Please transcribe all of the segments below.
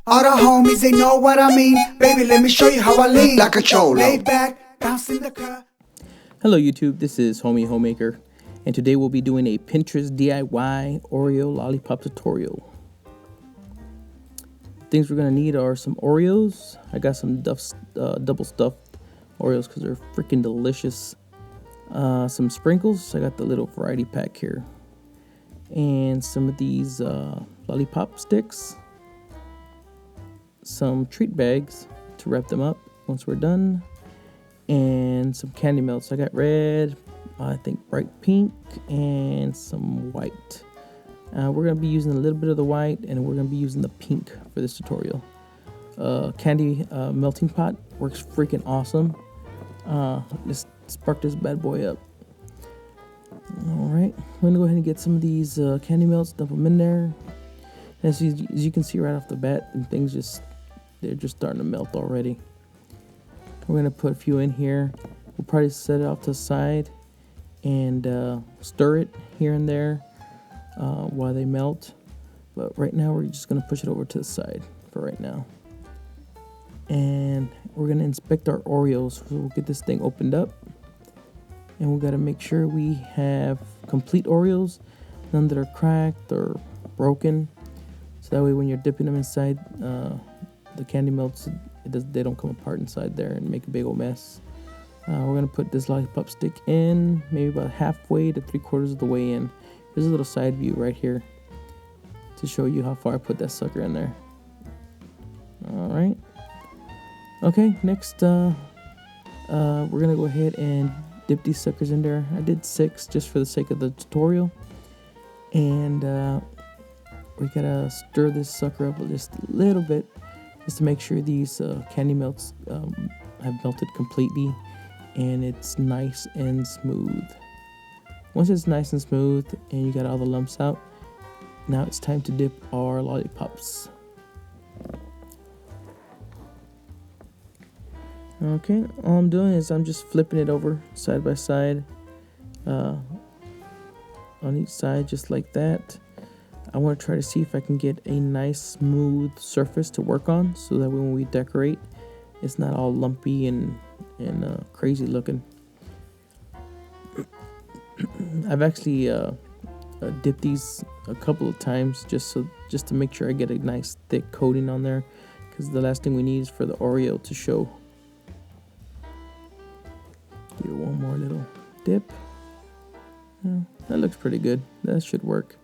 All the homies, they know what I mean. Baby, let me show you how I lean. Like a cholo. Lay back, bounce in the car. Hello YouTube, this is Homie Homemaker, and today we'll be doing a Pinterest DIY Oreo lollipop tutorial. Things we're going to need are some Oreos. I got some double stuffed Oreos because they're freaking delicious. Some sprinkles. I got the little variety pack here. And some of these Lollipop Sticks. Some treat bags to wrap them up once we're done. And some candy melts. I got red, I think bright pink, and some white. We're going to be using a little bit of the white, and we're going to be using the pink for this tutorial. Candy melting pot works freaking awesome. Let's spark this bad boy up. Alright, we're going to go ahead and get some of these candy melts, dump them in there. As you can see right off the bat, and they're just starting to melt already. We're going to put a few in here. We'll probably set it off to the side and stir it here and there while they melt. But right now we're just going to push it over to the side for right now. And we're going to inspect our Oreos. So we'll get this thing opened up. And we got to make sure we have complete Oreos, none that are cracked or broken. So that way when you're dipping them inside the candy melts, they don't come apart inside there and make a big old mess. We're going to put this lollipop stick in, maybe about halfway to 3/4 of the way in. Here's a little side view right here to show you how far I put that sucker in there. Alright. Okay, next we're going to go ahead and dip these suckers in there. I did 6 just for the sake of the tutorial. And we got to stir this sucker up just a little bit, just to make sure these candy melts have melted completely and it's nice and smooth. Once it's nice and smooth and you got all the lumps out, now it's time to dip our lollipops. Okay, all I'm doing is I'm just flipping it over side by side on each side just like that. I want to try to see if I can get a nice smooth surface to work on, so that when we decorate, it's not all lumpy and crazy looking. I've actually dipped these a couple of times just to make sure I get a nice thick coating on there, because the last thing we need is for the Oreo to show. Give it one more little dip. Yeah, that looks pretty good. That should work.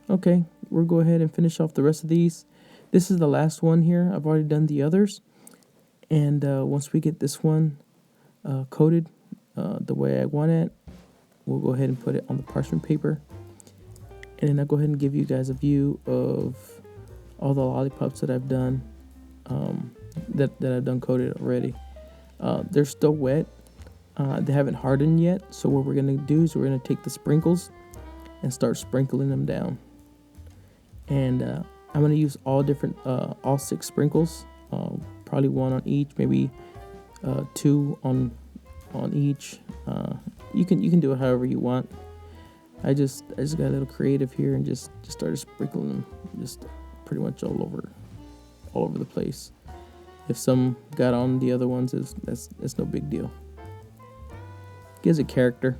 Okay, we'll go ahead and finish off the rest of these. This is the last one here. I've already done the others. And once we get this one coated the way I want it, we'll go ahead and put it on the parchment paper. And then I'll go ahead and give you guys a view of all the lollipops that I've done, that I've done coated already. They're still wet. They haven't hardened yet. So what we're going to do is we're going to take the sprinkles and start sprinkling them down. And I'm going to use all 6 sprinkles, probably 1 on each, maybe 2 on each. You can do it however you want. I just got a little creative here and just started sprinkling them just pretty much all over the place. If some got on the other ones, it's no big deal. Gives it character.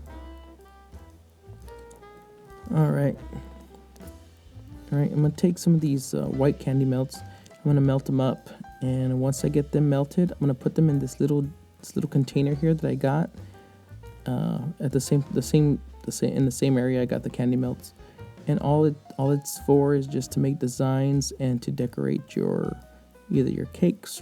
Alright, I'm going to take some of these white candy melts. I'm going to melt them up, and once I get them melted, I'm going to put them in this little container here that I got at the same area I got the candy melts. And all it's for is just to make designs and to decorate either your cakes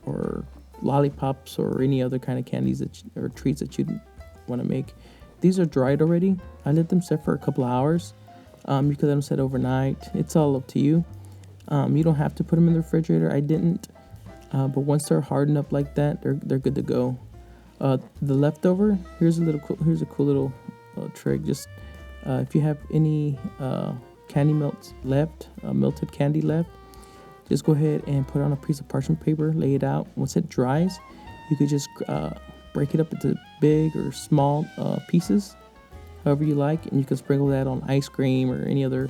or lollipops or any other kind of candies or treats that you want to make. These are dried already. I let them set for a couple of hours. You can let them set overnight. It's all up to you. You don't have to put them in the refrigerator. I didn't. But once they're hardened up like that, they're good to go. The leftover, here's a cool little trick. Just if you have any candy melts left, melted candy left, just go ahead and put it on a piece of parchment paper, lay it out. Once it dries, you could just break it up into big or small pieces, however you like, and you can sprinkle that on ice cream or any other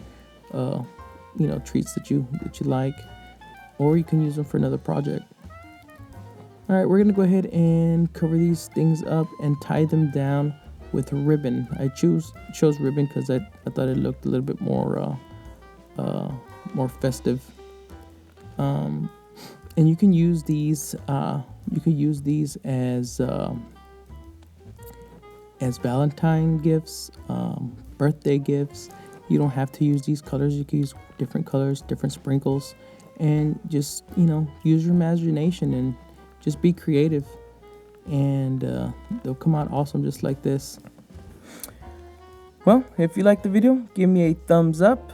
treats that you like. or you can use them for another project. All right, we're gonna go ahead and cover these things up and tie them down with ribbon. I chose ribbon because I thought it looked a little bit more festive. And you can use these as Valentine gifts, birthday gifts. You don't have to use these colors. You can use different colors, different sprinkles, and just, use your imagination and just be creative. And they'll come out awesome just like this. Well, if you liked the video, give me a thumbs up.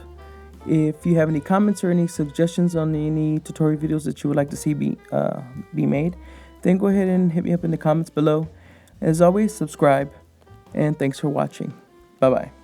If you have any comments or any suggestions on any tutorial videos that you would like to see be made, then go ahead and hit me up in the comments below. As always, subscribe, and thanks for watching. Bye-bye.